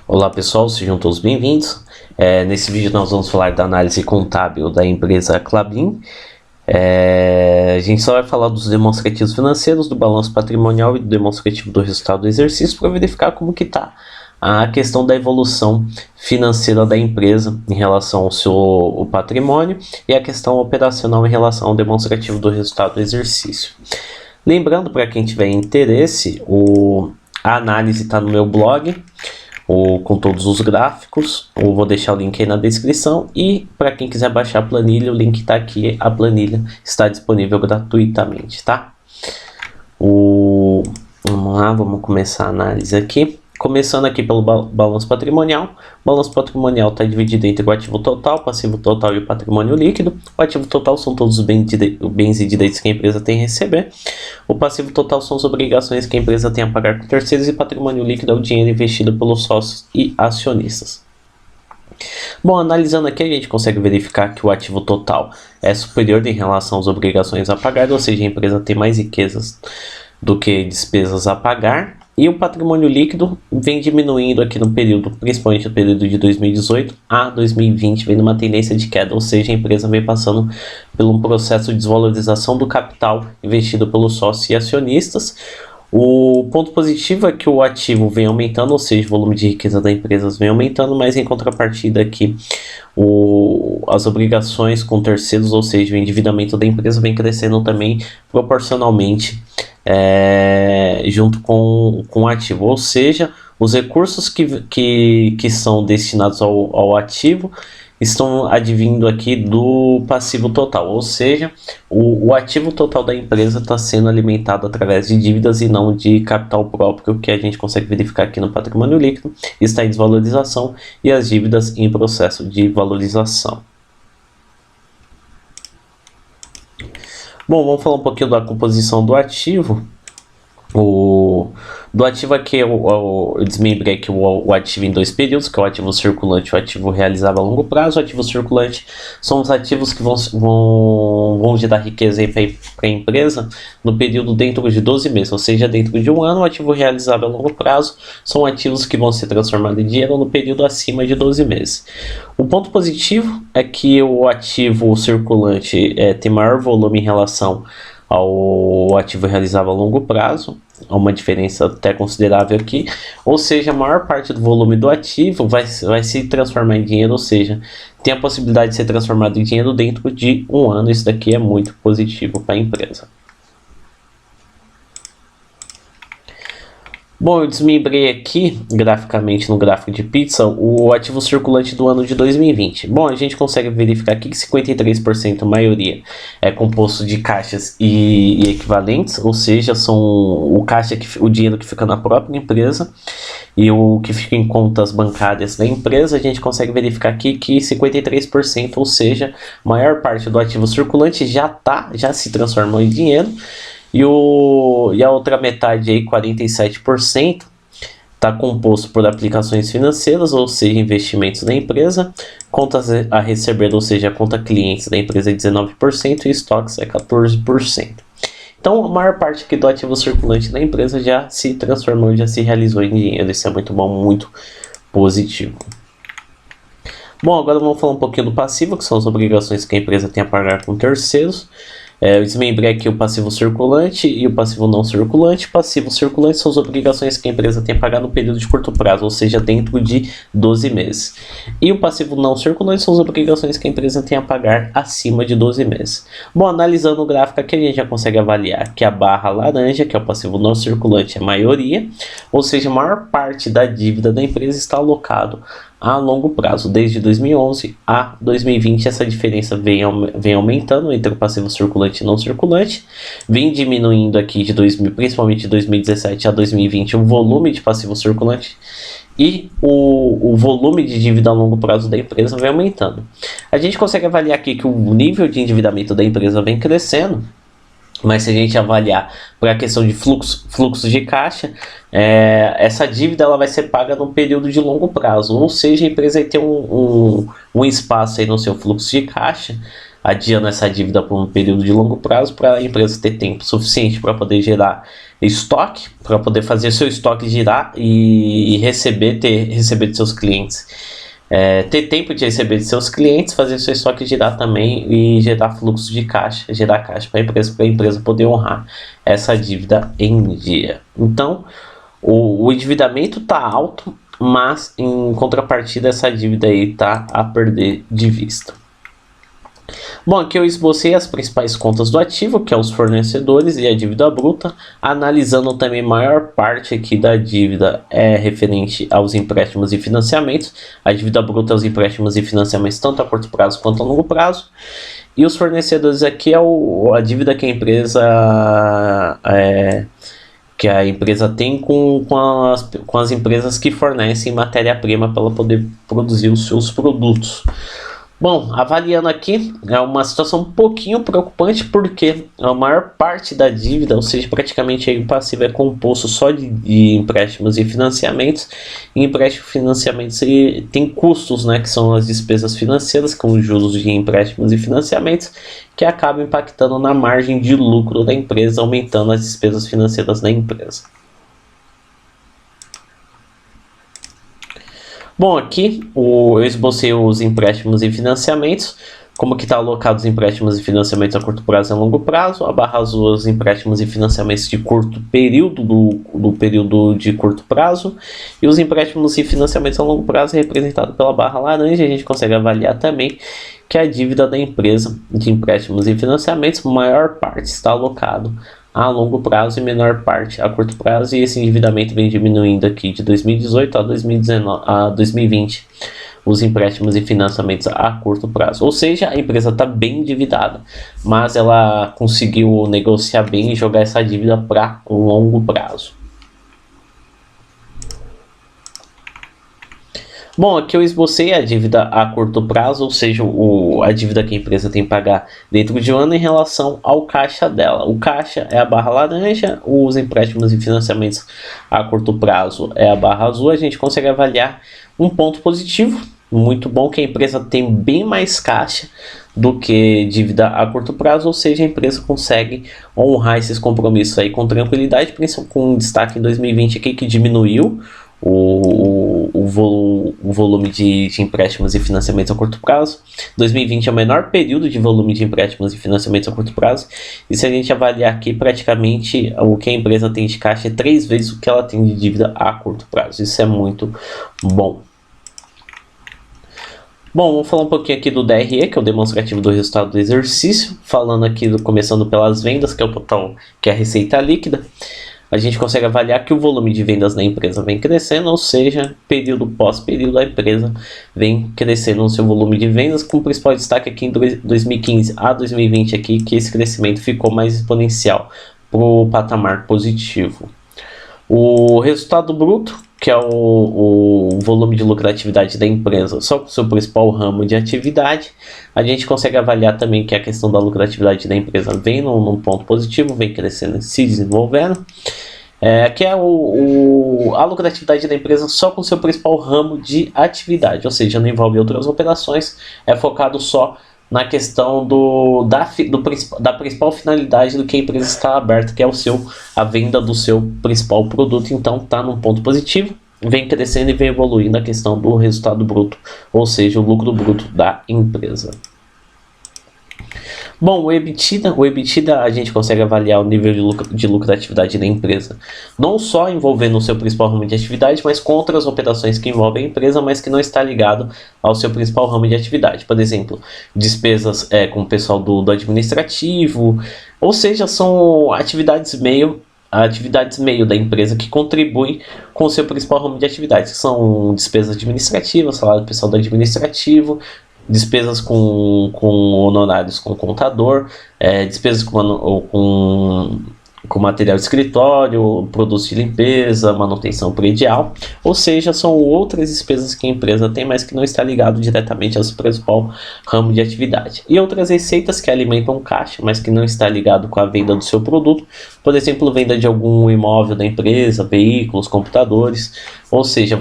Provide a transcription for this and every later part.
Olá pessoal, sejam todos bem-vindos. Nesse vídeo nós vamos falar da análise contábil da empresa Klabin. A gente só vai falar dos demonstrativos financeiros, do balanço patrimonial e do demonstrativo do resultado do exercício para verificar como que está a questão da evolução financeira da empresa em relação ao seu patrimônio e a questão operacional em relação ao demonstrativo do resultado do exercício. Lembrando, para quem tiver interesse, a análise está no meu blog, com todos os gráficos. Eu vou deixar o link aí na descrição, e para quem quiser baixar a planilha, o link está aqui. A planilha está disponível gratuitamente, tá? Vamos lá, vamos começar a análise aqui. Começando aqui pelo balanço patrimonial. O balanço patrimonial está dividido entre o ativo total, o passivo total e o patrimônio líquido. O ativo total são todos os bens e direitos que a empresa tem a receber. O passivo total são as obrigações que a empresa tem a pagar com terceiros, e patrimônio líquido é o dinheiro investido pelos sócios e acionistas. Bom, analisando aqui, a gente consegue verificar que o ativo total é superior em relação às obrigações a pagar, ou seja, a empresa tem mais riquezas do que despesas a pagar. E o patrimônio líquido vem diminuindo aqui no período, principalmente no período de 2018 a 2020, vem numa tendência de queda, ou seja, a empresa vem passando por um processo de desvalorização do capital investido pelos sócios e acionistas. O ponto positivo é que o ativo vem aumentando, ou seja, o volume de riqueza da empresa vem aumentando, mas em contrapartida aqui as obrigações com terceiros, ou seja, o endividamento da empresa vem crescendo também proporcionalmente junto com o ativo, ou seja, os recursos que são destinados ao ativo estão advindo aqui do passivo total, ou seja, o ativo total da empresa está sendo alimentado através de dívidas e não de capital próprio, que a gente consegue verificar aqui no patrimônio líquido. Está em desvalorização e as dívidas em processo de valorização. Bom, vamos falar um pouquinho da composição do ativo. Do ativo aqui, eu desmembrei aqui o ativo em dois períodos, que é o ativo circulante e o ativo realizável a longo prazo. O ativo circulante são os ativos que vão gerar riqueza para a empresa no período dentro de 12 meses, ou seja, dentro de um ano. O ativo realizável a longo prazo são ativos que vão ser transformados em dinheiro no período acima de 12 meses. O ponto positivo é que o ativo circulante tem maior volume em relação ao ativo realizável a longo prazo, há uma diferença até considerável aqui, ou seja, a maior parte do volume do ativo vai se transformar em dinheiro, ou seja, tem a possibilidade de ser transformado em dinheiro dentro de um ano. Isso daqui é muito positivo para a empresa. Bom, eu desmembrei aqui graficamente no gráfico de pizza o ativo circulante do ano de 2020. Bom, a gente consegue verificar aqui que 53%, a maioria, é composto de caixas e equivalentes, ou seja, são o dinheiro que fica na própria empresa e o que fica em contas bancárias da empresa. A gente consegue verificar aqui que 53%, ou seja, a maior parte do ativo circulante já se transformou em dinheiro. E a outra metade, aí, 47%, está composto por aplicações financeiras, ou seja, investimentos da empresa, contas a receber, ou seja, a conta clientes da empresa é 19% e estoques é 14%. Então, a maior parte aqui do ativo circulante da empresa já se transformou, já se realizou em dinheiro. Isso é muito bom, muito positivo. Bom, agora vamos falar um pouquinho do passivo, que são as obrigações que a empresa tem a pagar com terceiros. Eu desmembrei aqui o passivo circulante e o passivo não circulante. Passivo circulante são as obrigações que a empresa tem a pagar no período de curto prazo, ou seja, dentro de 12 meses. E o passivo não circulante são as obrigações que a empresa tem a pagar acima de 12 meses. Bom, analisando o gráfico aqui, a gente já consegue avaliar que a barra laranja, que é o passivo não circulante, é a maioria, ou seja, a maior parte da dívida da empresa está alocado a longo prazo. Desde 2011 a 2020, essa diferença vem aumentando entre o passivo circulante e não circulante, vem diminuindo aqui principalmente de 2017 a 2020 o volume de passivo circulante, e o volume de dívida a longo prazo da empresa vem aumentando. A gente consegue avaliar aqui que o nível de endividamento da empresa vem crescendo, mas se a gente avaliar para a questão de fluxo de caixa, essa dívida ela vai ser paga num período de longo prazo, ou seja, a empresa vai ter um espaço aí no seu fluxo de caixa adiando essa dívida por um período de longo prazo para a empresa ter tempo suficiente para poder gerar estoque, para poder fazer seu estoque girar e receber de seus clientes. Ter tempo de receber de seus clientes, fazer seu estoque girar também e gerar fluxo de caixa, gerar caixa para a empresa poder honrar essa dívida em dia. Então, o endividamento está alto, mas em contrapartida essa dívida aí está a perder de vista. Bom, aqui eu esbocei as principais contas do ativo, que é os fornecedores e a dívida bruta, analisando também a maior parte aqui da dívida referente aos empréstimos e financiamentos. A dívida bruta é os empréstimos e financiamentos tanto a curto prazo quanto a longo prazo. E os fornecedores aqui é a dívida que a empresa tem com as empresas que fornecem matéria-prima para ela poder produzir os seus produtos. Bom, avaliando aqui, é uma situação um pouquinho preocupante porque a maior parte da dívida, ou seja, praticamente o passivo é composto só de empréstimos e financiamentos. E empréstimos e financiamentos tem custos, né, que são as despesas financeiras, com os juros de empréstimos e financiamentos, que acabam impactando na margem de lucro da empresa, aumentando as despesas financeiras da empresa. Bom, aqui eu esbocei os empréstimos e financiamentos, como que está alocado os empréstimos e financiamentos a curto prazo e a longo prazo. A barra azul os empréstimos e financiamentos de curto período, do período de curto prazo, e os empréstimos e financiamentos a longo prazo é representado pela barra laranja. A gente consegue avaliar também que a dívida da empresa de empréstimos e financiamentos, maior parte está alocado a longo prazo e menor parte a curto prazo, e esse endividamento vem diminuindo aqui de 2018 a 2020, os empréstimos e financiamentos a curto prazo. Ou seja, a empresa está bem endividada, mas ela conseguiu negociar bem e jogar essa dívida para longo prazo. Bom, aqui eu esbocei a dívida a curto prazo, ou seja, a dívida que a empresa tem que pagar dentro de um ano em relação ao caixa dela. O caixa é a barra laranja, os empréstimos e financiamentos a curto prazo é a barra azul. A gente consegue avaliar um ponto positivo, muito bom, que a empresa tem bem mais caixa do que dívida a curto prazo, ou seja, a empresa consegue honrar esses compromissos aí com tranquilidade, principalmente com destaque em 2020 aqui, que diminuiu o volume de empréstimos e financiamentos a curto prazo. 2020 é o menor período de volume de empréstimos e financiamentos a curto prazo, e se a gente avaliar aqui, praticamente o que a empresa tem de caixa é 3 vezes o que ela tem de dívida a curto prazo. Isso é muito bom. Bom, vamos falar um pouquinho aqui do DRE, que é o demonstrativo do resultado do exercício, falando aqui, começando pelas vendas, que é o total, que é a receita líquida. A gente consegue avaliar que o volume de vendas da empresa vem crescendo, ou seja, período pós período a empresa vem crescendo no seu volume de vendas, com o principal destaque aqui em 2015 a 2020 aqui, que esse crescimento ficou mais exponencial para o patamar positivo. O resultado bruto, que é o volume de lucratividade da empresa, só com o seu principal ramo de atividade, a gente consegue avaliar também que a questão da lucratividade da empresa vem num ponto positivo, vem crescendo e se desenvolvendo. Que é a lucratividade da empresa só com o seu principal ramo de atividade, ou seja, não envolve outras operações, é focado só na questão da principal finalidade do que a empresa está aberta, que é a venda do seu principal produto. Então está num ponto positivo, vem crescendo e vem evoluindo a questão do resultado bruto, ou seja, o lucro bruto da empresa. Bom, o EBITDA a gente consegue avaliar o nível de lucratividade da empresa, não só envolvendo o seu principal ramo de atividade, mas com outras operações que envolvem a empresa, mas que não está ligado ao seu principal ramo de atividade. Por exemplo, despesas com o pessoal do administrativo, ou seja, são atividades meio da empresa que contribuem com o seu principal ramo de atividade, que são despesas administrativas, salário do pessoal do administrativo, despesas com honorários com contador, despesas com material de escritório, produtos de limpeza, manutenção predial, ou seja, são outras despesas que a empresa tem, mas que não está ligado diretamente ao seu principal ramo de atividade. E outras receitas que alimentam caixa, mas que não está ligado com a venda do seu produto, por exemplo, venda de algum imóvel da empresa, veículos, computadores, ou seja,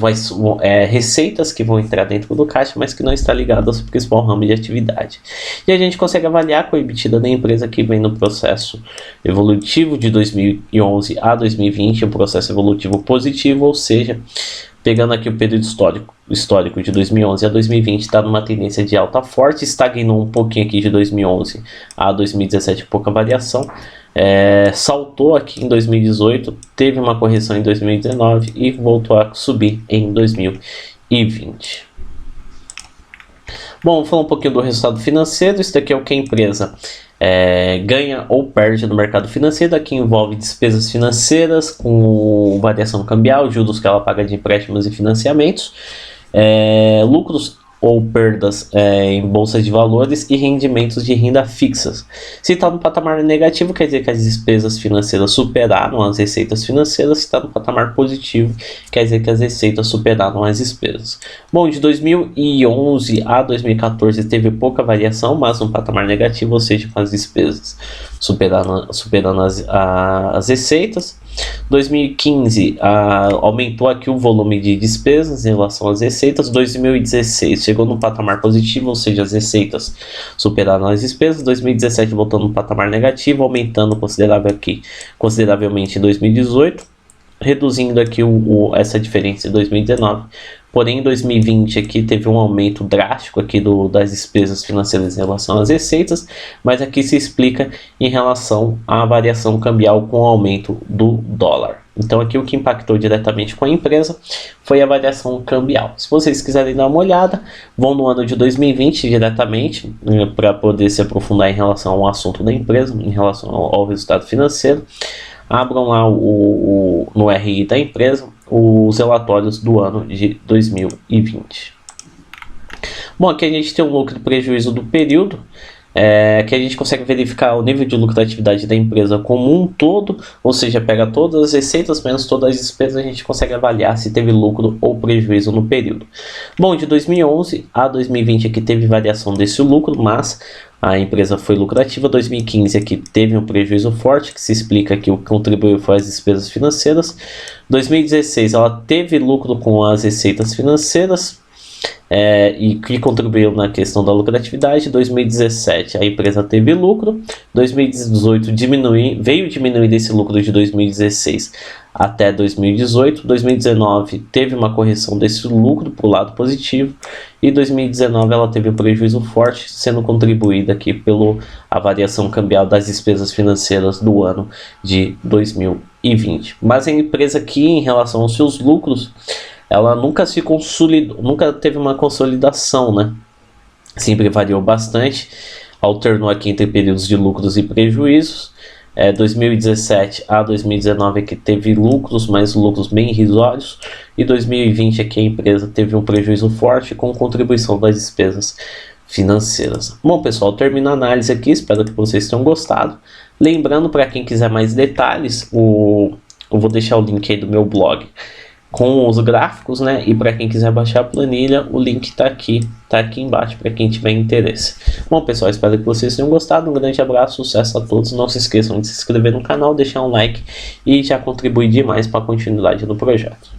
receitas que vão entrar dentro do caixa, mas que não está ligado ao seu principal ramo de atividade. E a gente consegue avaliar com a EBITDA da empresa que vem no processo evolutivo de 2011 a 2020, um processo evolutivo positivo, ou seja, pegando aqui o período histórico de 2011 a 2020, está numa tendência de alta forte, estagnou um pouquinho aqui de 2011 a 2017, pouca variação, saltou aqui em 2018, teve uma correção em 2019 e voltou a subir em 2020. Bom, vamos falar um pouquinho do resultado financeiro. Isso daqui é o que a empresa ganha ou perde no mercado financeiro. Aqui envolve despesas financeiras com variação cambial, juros que ela paga de empréstimos e financiamentos, lucros ou perdas em bolsas de valores e rendimentos de renda fixas. Se está no patamar negativo, quer dizer que as despesas financeiras superaram as receitas financeiras. Se está no patamar positivo, quer dizer que as receitas superaram as despesas. Bom, de 2011 a 2014 teve pouca variação, mas no patamar negativo, ou seja, com as despesas superando as receitas. 2015 aumentou aqui o volume de despesas em relação às receitas. 2016 chegou no patamar positivo, ou seja, as receitas superaram as despesas. 2017 voltou no patamar negativo, aumentando consideravelmente em 2018, reduzindo aqui essa diferença em 2019. Porém, em 2020 aqui teve um aumento drástico aqui das despesas financeiras em relação às receitas, mas aqui se explica em relação à variação cambial com o aumento do dólar. Então aqui o que impactou diretamente com a empresa foi a variação cambial. Se vocês quiserem dar uma olhada, vão no ano de 2020 diretamente, para poder se aprofundar em relação ao assunto da empresa, em relação ao resultado financeiro. Abram lá no RI da empresa os relatórios do ano de 2020. Bom, aqui a gente tem um lucro e prejuízo do período, que a gente consegue verificar o nível de lucratividade da empresa como um todo, ou seja, pega todas as receitas menos todas as despesas, a gente consegue avaliar se teve lucro ou prejuízo no período. Bom, de 2011 a 2020 aqui teve variação desse lucro, mas a empresa foi lucrativa. 2015 aqui teve um prejuízo forte, que se explica que o que contribuiu foi as despesas financeiras. 2016 ela teve lucro com as receitas financeiras, e que contribuiu na questão da lucratividade. 2017 a empresa teve lucro. 2018 veio diminuir desse lucro de 2016 até 2018. 2019 teve uma correção desse lucro para o lado positivo, e 2019 ela teve um prejuízo forte, sendo contribuída aqui pela variação cambial das despesas financeiras do ano de 2020. Mas a empresa aqui, em relação aos seus lucros, ela nunca se consolidou, nunca teve uma consolidação, né? Sempre variou bastante, alternou aqui entre períodos de lucros e prejuízos. 2017 a 2019 aqui teve lucros, mas lucros bem irrisórios, e 2020 aqui a empresa teve um prejuízo forte com contribuição das despesas financeiras. Bom, pessoal, termino a análise aqui, espero que vocês tenham gostado. Lembrando, para quem quiser mais detalhes, eu vou deixar o link aí do meu blog com os gráficos, né? E para quem quiser baixar a planilha, o link tá aqui embaixo para quem tiver interesse. Bom, pessoal, espero que vocês tenham gostado. Um grande abraço, sucesso a todos. Não se esqueçam de se inscrever no canal, deixar um like e já contribuir demais para a continuidade do projeto.